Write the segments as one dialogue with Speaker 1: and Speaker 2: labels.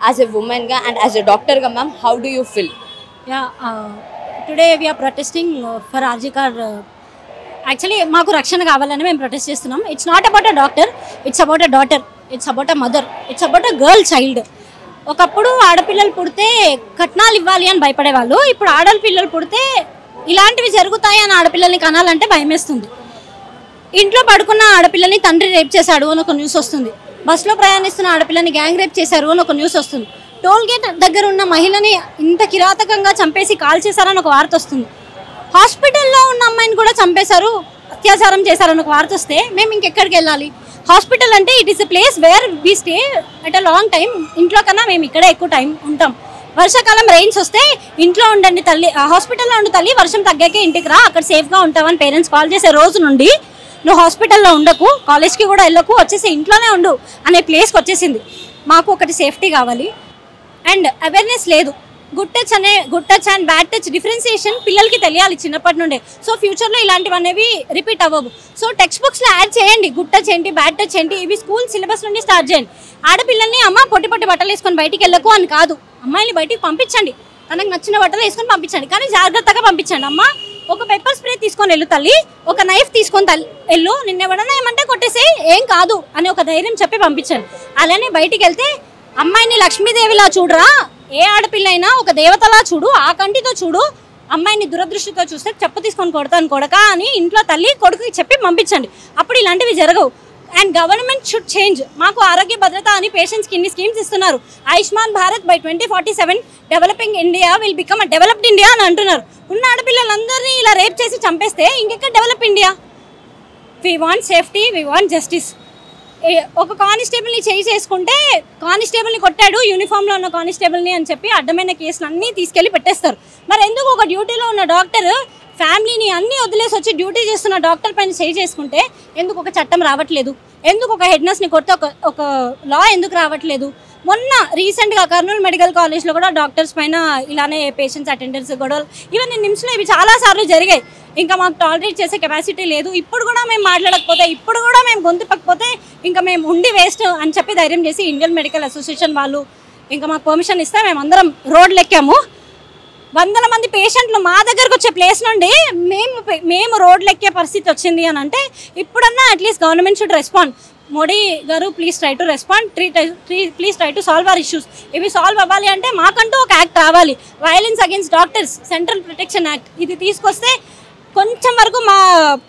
Speaker 1: as a woman ga and as a doctor ga, ma'am, how do you feel?
Speaker 2: Yeah, today we are protesting for Arjikar. Actually, మాకు రక్షణ కావాలని మేము protest చేస్తున్నాం. It's not about a doctor, it's about a daughter, it's about a mother, it's about a girl child. ఒకప్పుడు ఆడపిల్లలు పుడితే కట్నాలు ఇవ్వాలి అని భయపడేవాళ్ళు. ఇప్పుడు ఆడపిల్లలు పుడితే ఇలాంటివి జరుగుతాయి అని ఆడపిల్లల్ని కనాలంటే భయమేస్తుంది. ఇంట్లో పడుకున్న ఆడపిల్లని తండ్రి రేప్ చేశాడు అని ఒక న్యూస్ వస్తుంది. బస్సులో ప్రయాణిస్తున్న ఆడపిల్లని గ్యాంగ్ రేప్ చేశారు అని ఒక న్యూస్ వస్తుంది. టోల్ గేట్ దగ్గర ఉన్న మహిళని ఇంత కిరాతకంగా చంపేసి కాల్ చేశారని ఒక వార్త వస్తుంది. హాస్పిటల్లో ఉన్న అమ్మాయిని కూడా చంపేశారు, అత్యాచారం చేశారని ఒక వార్త వస్తే మేము ఇంకెక్కడికి వెళ్ళాలి? హాస్పిటల్ అంటే it is a place where we stay at a long time. ఇంట్లో కన్నా మేము ఇక్కడే ఎక్కువ టైం ఉంటాం. వర్షాకాలం రెయిన్స్ వస్తే ఇంట్లో ఉండండి తల్లి, హాస్పిటల్లో ఉండు తల్లి, వర్షం తగ్గాకే ఇంటికి రా, అక్కడ సేఫ్గా ఉంటామని పేరెంట్స్ కాల్ చేసే రోజు నుండి నువ్వు హాస్పిటల్లో ఉండకు, కాలేజ్కి కూడా వెళ్ళకు, వచ్చేసి ఇంట్లోనే ఉండు అనే ప్లేస్కి వచ్చేసింది. మాకు ఒకటి సేఫ్టీ కావాలి అండ్ అవేర్నెస్ లేదు. Good touch and bad touch differentiation పిల్లలకి తెలియాలి చిన్నప్పటి నుండే. సో ఫ్యూచర్లో ఇలాంటివి అనేవి రిపీట్ అవ్వవు. సో టెక్స్ట్ బుక్స్లో యాడ్ చేయండి గుడ్ టచ్ ఏంటి, బ్యాడ్ టచ్ ఏంటి, ఇవి స్కూల్ సిలబస్ నుండి స్టార్ట్ చేయండి. ఆడపిల్లల్ని అమ్మ పొట్టి బట్టలు వేసుకొని బయటికి వెళ్ళకు అని కాదు, అమ్మాయిని బయటికి పంపించండి, తనకు నచ్చిన బట్టలు వేసుకొని పంపించండి, కానీ జాగ్రత్తగా పంపించండి. అమ్మ ఒక పెప్పర్ స్ప్రే తీసుకొని వెళ్ళు తల్లి, ఒక నైఫ్ తీసుకొని వెళ్ళు, నిన్నెవడన్నా ఏమంటే కొట్టేసే ఏం కాదు అని ఒక ధైర్యం చెప్పి పంపించండి. అలానే బయటికి వెళ్తే అమ్మాయిని లక్ష్మీదేవిలా చూడరా, ఏ ఆడపిల్ల అయినా ఒక దేవతలా చూడు, ఆ కంటితో చూడు, అమ్మాయిని దురదృష్టితో చూస్తే చెప్పు తీసుకొని కొడతాను కొడక అని ఇంట్లో తల్లి కొడుకుకి చెప్పి పంపించండి. అప్పుడు ఇలాంటివి జరగవు. And government should change. మాకు ఆరోగ్య భద్రత అని పేషెంట్స్కి ఇన్ని స్కీమ్స్ ఇస్తున్నారు. Ayushman Bharat by 2047 developing India will become a developed India అని అంటున్నారు. ఉన్న ఆడపిల్లలందరినీ ఇలా రేప్ చేసి చంపేస్తే ఇంకెక్కడ develop India? We want safety, we want justice. ఒక కానిస్టేబుల్ని చేసుకుంటే కానిస్టేబుల్ని కొట్టాడు, యూనిఫామ్లో ఉన్న కానిస్టేబుల్ని అని చెప్పి అడ్డమైన కేసులు అన్నీ తీసుకెళ్ళి పెట్టేస్తారు. మరి ఎందుకు ఒక డ్యూటీలో ఉన్న డాక్టర్ ఫ్యామిలీని అన్నీ వదిలేసి వచ్చి డ్యూటీ చేస్తున్న డాక్టర్ పైన చేసుకుంటే ఎందుకు ఒక చట్టం రావట్లేదు? ఎందుకు ఒక హెడ్ నర్స్ని కొడితే ఒక లా ఎందుకు రావట్లేదు? మొన్న రీసెంట్గా కర్నూలు మెడికల్ కాలేజ్లో కూడా డాక్టర్స్ పైన ఇలానే పేషెంట్స్ అటెండెన్స్ గొడవలు, ఈవెన్ నిమ్స్లో ఇవి చాలాసార్లు జరిగాయి. ఇంకా మాకు టాలరేట్ చేసే కెపాసిటీ లేదు, ఇప్పుడు కూడా మేము మాట్లాడకపోతే, ఇప్పుడు కూడా మేము గొంతుపకపోతే ఇంకా మేము ఉండి వేస్ట్ అని చెప్పి ధైర్యం చేసి ఇండియన్ మెడికల్ అసోసియేషన్ వాళ్ళు ఇంకా మాకు పర్మిషన్ ఇస్తే మేమందరం రోడ్లు ఎక్కాము. వందల మంది పేషెంట్లు మా దగ్గరకు వచ్చే ప్లేస్ నుండి మేము రోడ్లు ఎక్కే పరిస్థితి వచ్చింది అని అంటే ఇప్పుడన్నా at least government should respond. Modi garu please try to respond, please try to solve our issues. ఇవి సాల్వ్ అవ్వాలి అంటే మాకంటూ ఒక యాక్ట్ రావాలి, violence against doctors central protection act. ఇది తీసుకొస్తే కొంచెం వరకు మా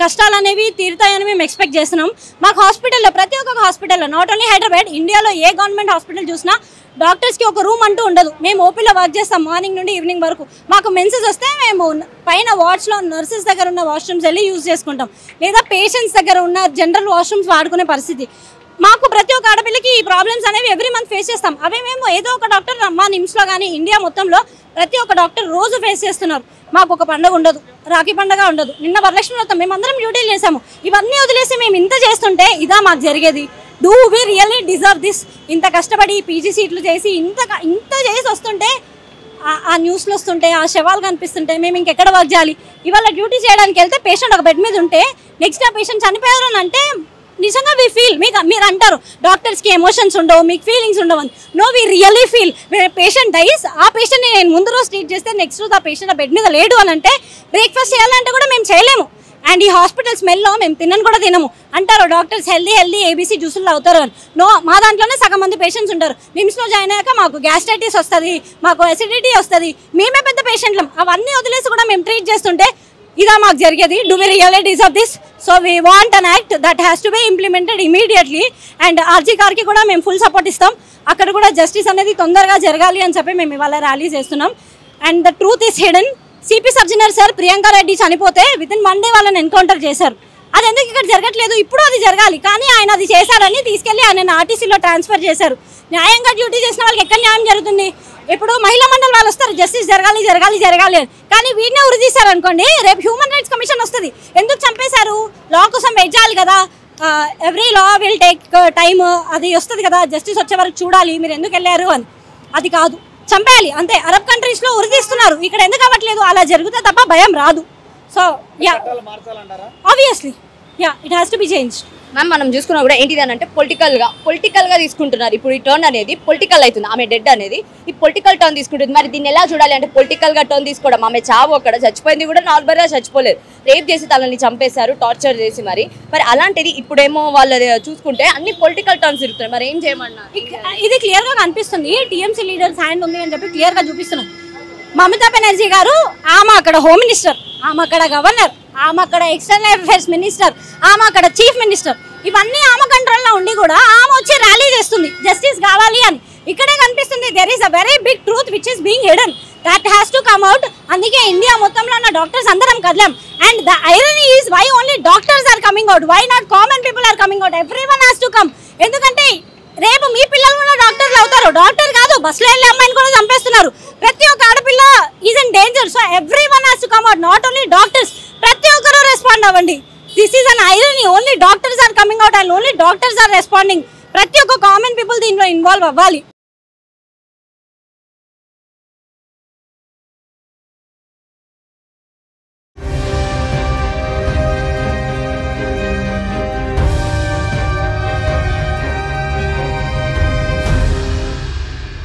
Speaker 2: కష్టాలు అనేవి తీరుతాయని మేము ఎక్స్పెక్ట్ చేస్తున్నాం. మాకు హాస్పిటల్లో ప్రతి ఒక్క హాస్పిటల్లో, నాట్ ఓన్లీ హైదరాబాద్, ఇండియాలో ఏ గవర్నమెంట్ హాస్పిటల్ చూసినా డాక్టర్స్కి ఒక రూమ్ అంటూ ఉండదు. మేము ఓపీలో వర్క్ చేస్తాం మార్నింగ్ నుండి ఈవినింగ్ వరకు. మాకు మెన్సెస్ వస్తే మేము పైన వార్డ్స్లో నర్సెస్ దగ్గర ఉన్న వాష్రూమ్స్ వెళ్ళి యూజ్ చేసుకుంటాం, లేదా పేషెంట్స్ దగ్గర ఉన్న జనరల్ వాష్రూమ్స్ వాడుకునే పరిస్థితి. మాకు ప్రతి ఒక్క ఆడపిల్లకి ఈ ప్రాబ్లమ్స్ అనేవి ఎవ్రీ మంత్ ఫేస్ చేస్తాం. అవే మేము ఏదో ఒక డాక్టర్ మా నిమ్స్లో కానీ ఇండియా మొత్తంలో ప్రతి ఒక్క డాక్టర్ రోజు ఫేస్ చేస్తున్నారు. మాకు ఒక పండుగ ఉండదు, రాఖీ పండుగ ఉండదు, నిన్న వరలక్ష్మి వ్రతం, మేమందరం డ్యూటీలు చేసాము. ఇవన్నీ వదిలేసి మేము ఇంత చేస్తుంటే ఇదా మాకు జరిగేది? Do we really deserve this? ఇంత కష్టపడి పీజీ సీట్లు చేసి ఇంత చేసి వస్తుంటే, ఆ న్యూస్లు వస్తుంటే, ఆ శవాలు కనిపిస్తుంటే మేము ఇంకెక్కడ వర్క్ చేయాలి? ఇవాళ డ్యూటీ చేయడానికి వెళ్తే పేషెంట్ ఒక బెడ్ మీద ఉంటే నెక్స్ట్ ఆ పేషెంట్ చనిపోయారు అని అంటే నిజంగా వీ ఫీల్. మీరు అంటారు డాక్టర్స్కి ఎమోషన్స్ ఉండవు, మీకు ఫీలింగ్స్ ఉండవు అని. No, we really feel. Patient dies, ఆ పేషెంట్ని నేను ముందు రోజు ట్రీట్ చేస్తే నెక్స్ట్ రోజు ఆ పేషెంట్ ఆ బెడ్ మీద లేడు అని అంటే బ్రేక్ఫాస్ట్ చేయాలంటే కూడా మేము చేయలేము. అండ్ ఈ హాస్పిటల్ స్మెల్లో మేము కూడా తినము. అంటారు డాక్టర్స్ హెల్దీ ఏబీసీ జ్యూసులు అవుతారు అని. నో, మా దాంట్లోనే సగం మంది పేషెంట్స్ ఉంటారు. నిమ్స్లో జాయిన్ అయ్యాక మాకు గ్యాస్ట్రైటిస్ వస్తుంది, మాకు అసిడిటీ వస్తుంది, మేమే పెద్ద పేషెంట్లం. అవన్నీ వదిలేసి కూడా మేము ట్రీట్ చేస్తుంటే ఇదా మాకు జరిగేది? Do we really deserve this? So we want an act that has to be implemented immediately. And ఆర్జీకార్కి కూడా మేము ఫుల్ సపోర్ట్ ఇస్తాం. అక్కడ కూడా జస్టిస్ అనేది తొందరగా జరగాలి అని చెప్పి మేము ఇవాళ ర్యాలీ చేస్తున్నాం. And the truth is hidden. CP Sajjanar sir Priyanka Reddy చనిపోతే వితిన్ 1 day వాళ్ళని ఎన్కౌంటర్ చేశారు. అది ఎందుకు ఇక్కడ జరగట్లేదు? ఇప్పుడు అది జరగాలి, కానీ ఆయన అది చేశారని తీసుకెళ్లి ఆయన ఆర్టీసీలో ట్రాన్స్ఫర్ చేశారు. న్యాయంగా డ్యూటీ చేసిన వాళ్ళకి ఎక్కడ న్యాయం జరుగుతుంది? ఇప్పుడు మహిళా మండలి వాళ్ళు వస్తారు, జస్టిస్ జరగాలి జరగాలి జరగాలి అని, కానీ వీడినే ఉరిదీశారు అనుకోండి, రేపు హ్యూమన్ రైట్స్ కమిషన్ వస్తుంది. ఎందుకు చంపేశారు? లా కోసం వెయిట్ చేయాలి కదా, every law will take time, అది వస్తుంది కదా, జస్టిస్ వచ్చే వరకు చూడాలి, మీరు ఎందుకు వెళ్ళారు అని. అది కాదు, చంపేయాలి అంతే. అరబ్ కంట్రీస్లో ఉరిదీస్తున్నారు, ఇక్కడ ఎందుకు అవ్వట్లేదు? అలా జరిగితే తప్ప భయం రాదు. So yeah, obviously yeah, it has to be changed.
Speaker 1: Ma'am మనం చూసుకున్నా కూడా ఏంటిది అని అంటే పొలిటికల్గా తీసుకుంటున్నారు. ఇప్పుడు ఈ టర్న్ అనేది పొలిటికల్ అవుతుంది. ఆమె డెడ్ అనేది ఈ పొలిటికల్ టర్న్ తీసుకుంటుంది. మరి దీన్ని ఎలా చూడాలి అంటే పొలిటికల్గా టర్న్ తీసుకోవడం. ఆమె చావు అక్కడ చచ్చిపోయింది కూడా నార్మల్గా చచ్చిపోలేదు, రేప్ చేసి తనని చంపేశారు, టార్చర్ చేసి. మరి అలాంటిది ఇప్పుడేమో వాళ్ళు చూసుకుంటే అన్ని పొలిటికల్ టర్న్స్ తిరుగుతున్నాయి. మరి ఏం చేయమన్నారు?
Speaker 2: ఇది క్లియర్గా కనిపిస్తుంది. టీఎంసీ లీడర్స్ హ్యాండ్ ఉంది అని చెప్పి క్లియర్గా చూపిస్తున్నాం. మమతా బెనర్జీ గారు ఆమె అక్కడ హోమ్ మినిస్టర్, ఆమె అక్కడ గవర్నర్, ఆమె అక్కడ ఎక్స్టర్నల్ అఫైర్స్ మినిస్టర్, ఆమె అక్కడ చీఫ్ మినిస్టర్. ఇవన్నీ ఆమె కంట్రోల్లో ఉండి కూడా ఆమె వచ్చి ర్యాలీ చేస్తుంది జస్టిస్ కావాలి అని. ఇక్కడే కనిపిస్తుంది there is a very big truth which is being hidden that has to come out. అందుకే ఇండియా మొత్తంలో ఉన్న డాక్టర్స్ అందరం కదలాం. And the irony is why only doctors are coming out, why not common people are coming out. Every one has to come. ఎందుకంటే రేపు మీ పిల్లలు కూడా డాక్టర్లు అవుతారు. డాక్టర్ కాదు, బస్సులో వెళ్ళే అమ్మాయిని కూడా చంపేస్తున్నారు. ప్రతి ఒక్క ఆడపిల్ల is in danger. So every one has to come out, not only doctors. ప్రతి ఒక్కరు రెస్పాండ్ అవ్వండి. This is an irony. Only doctors are coming out and only doctors are responding. ప్రతి ఒక్క కామన్ పీపుల్ దీంట్లో ఇన్వాల్వ్ అవ్వాలి.